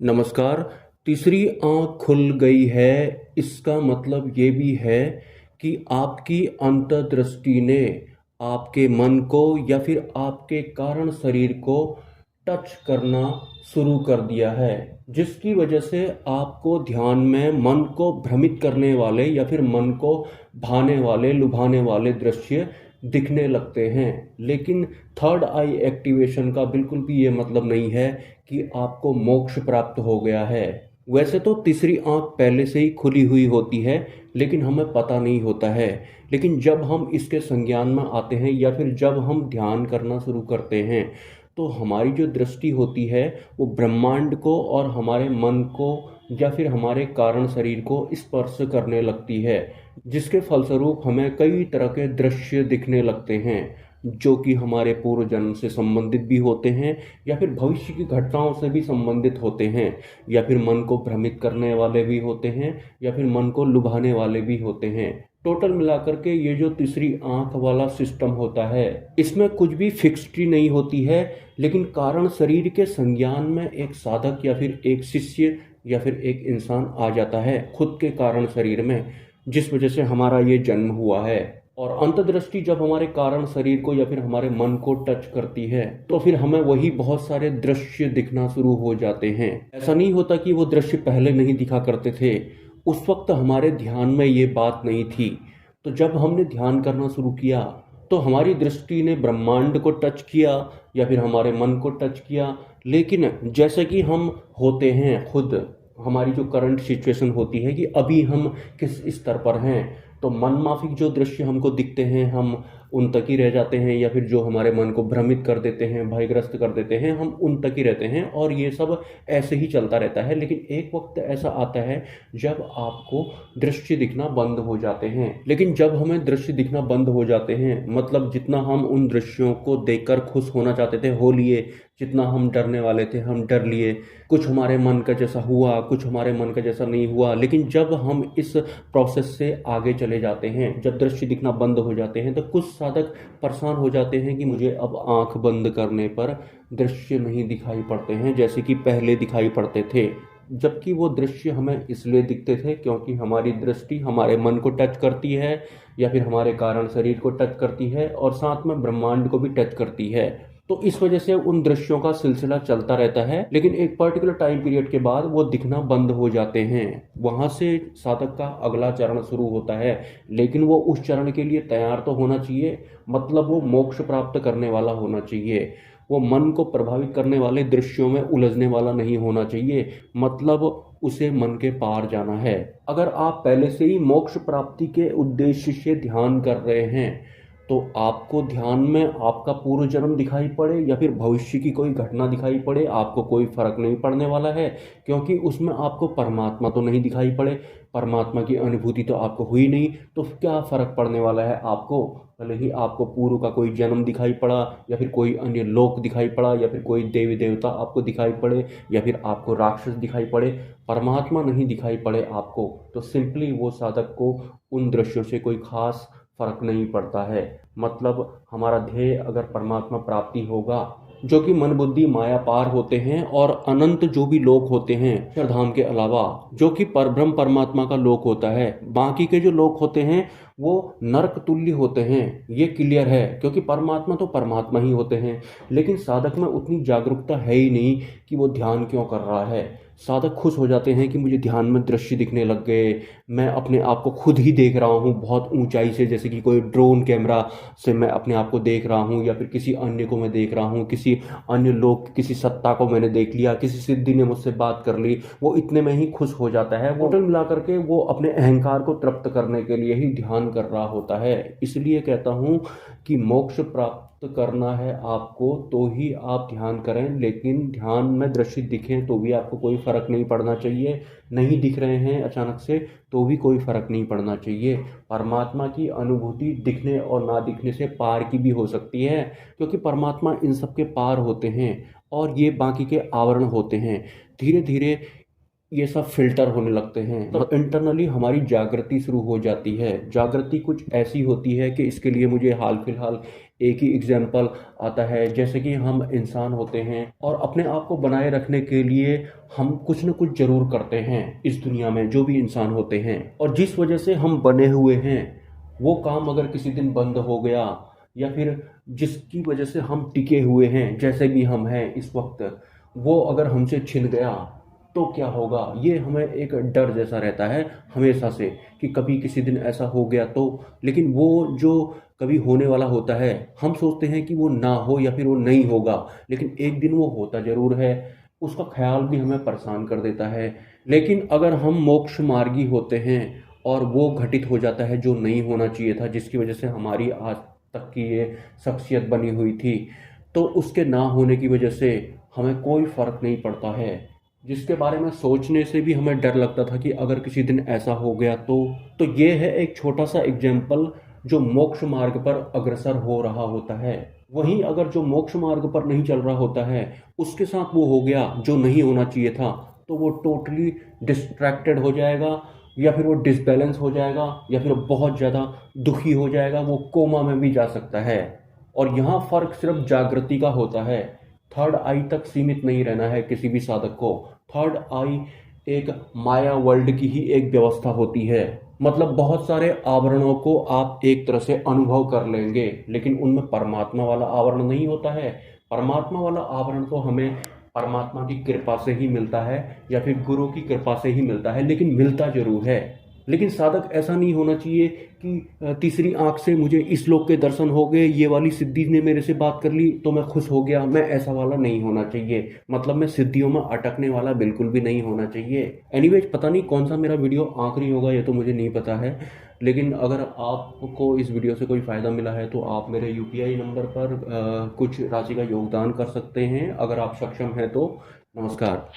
नमस्कार। तीसरी आँख खुल गई है, इसका मतलब ये भी है कि आपकी अंतर्दृष्टि ने आपके मन को या फिर आपके कारण शरीर को टच करना शुरू कर दिया है, जिसकी वजह से आपको ध्यान में मन को भ्रमित करने वाले या फिर मन को भाने वाले, लुभाने वाले दृश्य दिखने लगते हैं। लेकिन थर्ड आई एक्टिवेशन का बिल्कुल भी ये मतलब नहीं है कि आपको मोक्ष प्राप्त हो गया है। वैसे तो तीसरी आंख पहले से ही खुली हुई होती है, लेकिन हमें पता नहीं होता है। लेकिन जब हम इसके संज्ञान में आते हैं या फिर जब हम ध्यान करना शुरू करते हैं, तो हमारी जो दृष्टि होती है वो ब्रह्मांड को और हमारे मन को या फिर हमारे कारण शरीर को स्पर्श करने लगती है, जिसके फलस्वरूप हमें कई तरह के दृश्य दिखने लगते हैं, जो कि हमारे पूर्व जन्म से संबंधित भी होते हैं या फिर भविष्य की घटनाओं से भी संबंधित होते हैं, या फिर मन को भ्रमित करने वाले भी होते हैं, या फिर मन को लुभाने वाले भी होते हैं। टोटल मिलाकर के ये जो तीसरी आंख वाला सिस्टम होता है, इसमें कुछ भी फिक्स्ड नहीं होती है, लेकिन कारण शरीर के संज्ञान में एक साधक या फिर एक शिष्य या फिर एक इंसान आ जाता है खुद के कारण शरीर में, जिस वजह से हमारा ये जन्म हुआ है। और अंतर्दृष्टि जब हमारे कारण शरीर को या फिर हमारे मन को टच करती है, तो फिर हमें वही बहुत सारे दृश्य दिखना शुरू हो जाते हैं। ऐसा नहीं होता कि वो दृश्य पहले नहीं दिखा करते थे, उस वक्त हमारे ध्यान में ये बात नहीं थी। तो जब हमने ध्यान करना शुरू किया, तो हमारी दृष्टि ने ब्रह्मांड को टच किया या फिर हमारे मन को टच किया। लेकिन जैसे कि हम होते हैं खुद, हमारी जो करंट सिचुएशन होती है कि अभी हम किस स्तर पर हैं, तो मन माफिक जो दृश्य हमको दिखते हैं हम उन तक ही रह जाते हैं, या फिर जो हमारे मन को भ्रमित कर देते हैं, भयग्रस्त कर देते हैं, हम उन तक ही रहते हैं और ये सब ऐसे ही चलता रहता है। लेकिन एक वक्त ऐसा आता है जब आपको दृश्य दिखना बंद हो जाते हैं। लेकिन जब हमें दृश्य दिखना बंद हो जाते हैं, मतलब जितना हम उन दृश्यों को देखकर खुश होना चाहते थे हो लिए, जितना हम डरने वाले थे हम डर लिए, कुछ हमारे मन का जैसा हुआ, कुछ हमारे मन का जैसा नहीं हुआ। लेकिन जब हम इस प्रोसेस से आगे चले जाते हैं, जब दृश्य दिखना बंद हो जाते हैं, तो कुछ साधक परेशान हो जाते हैं कि मुझे अब आंख बंद करने पर दृश्य नहीं दिखाई पड़ते हैं जैसे कि पहले दिखाई पड़ते थे। जबकि वो दृश्य हमें इसलिए दिखते थे क्योंकि हमारी दृष्टि हमारे मन को टच करती है या फिर हमारे कारण शरीर को टच करती है और साथ में ब्रह्मांड को भी टच करती है। तो इस वजह से उन दृश्यों का सिलसिला चलता रहता है, लेकिन एक पर्टिकुलर टाइम पीरियड के बाद वो दिखना बंद हो जाते हैं। वहां से साधक का अगला चरण शुरू होता है, लेकिन वो उस चरण के लिए तैयार तो होना चाहिए। मतलब वो मोक्ष प्राप्त करने वाला होना चाहिए, वो मन को प्रभावित करने वाले दृश्यों में उलझने वाला नहीं होना चाहिए। मतलब उसे मन के पार जाना है। अगर आप पहले से ही मोक्ष प्राप्ति के उद्देश्य से ध्यान कर रहे हैं, तो आपको ध्यान में आपका पूर्व जन्म दिखाई पड़े या फिर भविष्य की कोई घटना दिखाई पड़े, आपको कोई फर्क नहीं पड़ने वाला है, क्योंकि उसमें आपको परमात्मा तो नहीं दिखाई पड़े, परमात्मा की अनुभूति तो आपको हुई नहीं, तो क्या फर्क पड़ने वाला है आपको। भले ही आपको पूर्व का कोई जन्म दिखाई पड़ा या फिर कोई अन्य लोक दिखाई पड़ा या फिर कोई देवी देवता आपको दिखाई पड़े या फिर आपको राक्षस दिखाई पड़े, परमात्मा नहीं दिखाई पड़े आपको, तो सिंपली वो साधक को उन दृश्यों से कोई खास फर्क नहीं पड़ता है। मतलब हमारा ध्येय अगर परमात्मा प्राप्ति होगा, जो कि मन बुद्धि माया पार होते हैं, और अनंत जो भी लोक होते हैं अक्षरधाम के अलावा, जो कि परब्रह्म परमात्मा का लोक होता है, बाकी के जो लोक होते हैं वो नरक तुल्य होते हैं, ये क्लियर है, क्योंकि परमात्मा तो परमात्मा ही होते हैं। लेकिन साधक में उतनी जागरूकता है ही नहीं कि वो ध्यान क्यों कर रहा है। साधक खुश हो जाते हैं कि मुझे ध्यान में दृश्य दिखने लग गए, मैं अपने आप को खुद ही देख रहा हूँ बहुत ऊंचाई से, जैसे कि कोई ड्रोन कैमरा से मैं अपने आप को देख रहा हूँ, या फिर किसी अन्य को मैं देख रहा हूँ, किसी अन्य लोग, किसी सत्ता को मैंने देख लिया, किसी सिद्धि ने मुझसे बात कर ली। वो इतने में ही खुश हो जाता है। वो टोटल मिला करके वो अपने अहंकार को तृप्त करने के लिए ही ध्यान कर रहा होता है। इसलिए कहता हूँ कि मोक्ष प्राप्त करना है आपको तो ही आप ध्यान करें, लेकिन ध्यान में दृश्य दिखें तो भी आपको कोई फर्क नहीं पड़ना चाहिए। नहीं दिख रहे हैं अचानक से तो भी कोई फर्क नहीं पड़ना चाहिए। परमात्मा की अनुभूति दिखने और ना दिखने से पार की भी हो सकती है, क्योंकि परमात्मा इन सब के पार होते हैं और ये बाकी के आवरण होते हैं। धीरे धीरे ये सब फिल्टर होने लगते हैं, तो इंटरनली हमारी जागृति शुरू हो जाती है। जागृति कुछ ऐसी होती है कि इसके लिए मुझे हाल फिलहाल एक ही एग्जाम्पल आता है, जैसे कि हम इंसान होते हैं और अपने आप को बनाए रखने के लिए हम कुछ न कुछ ज़रूर करते हैं इस दुनिया में, जो भी इंसान होते हैं। और जिस वजह से हम बने हुए हैं, वो काम अगर किसी दिन बंद हो गया, या फिर जिसकी वजह से हम टिके हुए हैं जैसे भी हम हैं इस वक्त, वो अगर हमसे छिन गया तो क्या होगा। ये हमें एक डर जैसा रहता है हमेशा से कि कभी किसी दिन ऐसा हो गया तो। लेकिन वो जो कभी होने वाला होता है, हम सोचते हैं कि वो ना हो या फिर वो नहीं होगा, लेकिन एक दिन वो होता ज़रूर है। उसका ख्याल भी हमें परेशान कर देता है। लेकिन अगर हम मोक्ष मार्गी होते हैं और वो घटित हो जाता है जो नहीं होना चाहिए था, जिसकी वजह से हमारी आज तक की ये शख्सियत बनी हुई थी, तो उसके ना होने की वजह से हमें कोई फ़र्क नहीं पड़ता है। जिसके बारे में सोचने से भी हमें डर लगता था कि अगर किसी दिन ऐसा हो गया तो ये है एक छोटा सा एग्जाम्पल जो मोक्ष मार्ग पर अग्रसर हो रहा होता है। वहीं अगर जो मोक्ष मार्ग पर नहीं चल रहा होता है, उसके साथ वो हो गया जो नहीं होना चाहिए था, तो वो टोटली डिस्ट्रैक्टेड हो जाएगा, या फिर वो डिसबैलेंस हो जाएगा, या फिर बहुत ज़्यादा दुखी हो जाएगा, वो कोमा में भी जा सकता है। और यहाँ फ़र्क सिर्फ जागृति का होता है। थर्ड आई तक सीमित नहीं रहना है किसी भी साधक को। थर्ड आई एक माया वर्ल्ड की ही एक व्यवस्था होती है। मतलब बहुत सारे आवरणों को आप एक तरह से अनुभव कर लेंगे, लेकिन उनमें परमात्मा वाला आवरण नहीं होता है। परमात्मा वाला आवरण तो हमें परमात्मा की कृपा से ही मिलता है, या फिर गुरु की कृपा से ही मिलता है, लेकिन मिलता जरूर है। लेकिन साधक ऐसा नहीं होना चाहिए कि तीसरी आंख से मुझे इस लोक के दर्शन हो गए, ये वाली सिद्धि ने मेरे से बात कर ली तो मैं खुश हो गया। मैं ऐसा वाला नहीं होना चाहिए। मतलब मैं सिद्धियों में अटकने वाला बिल्कुल भी नहीं होना चाहिए। एनीवेज, पता नहीं कौन सा मेरा वीडियो आखिरी होगा, ये तो मुझे नहीं पता है। लेकिन अगर आपको इस वीडियो से कोई फ़ायदा मिला है तो आप मेरे यूपीआई नंबर पर कुछ राशि का योगदान कर सकते हैं, अगर आप सक्षम हैं तो। नमस्कार।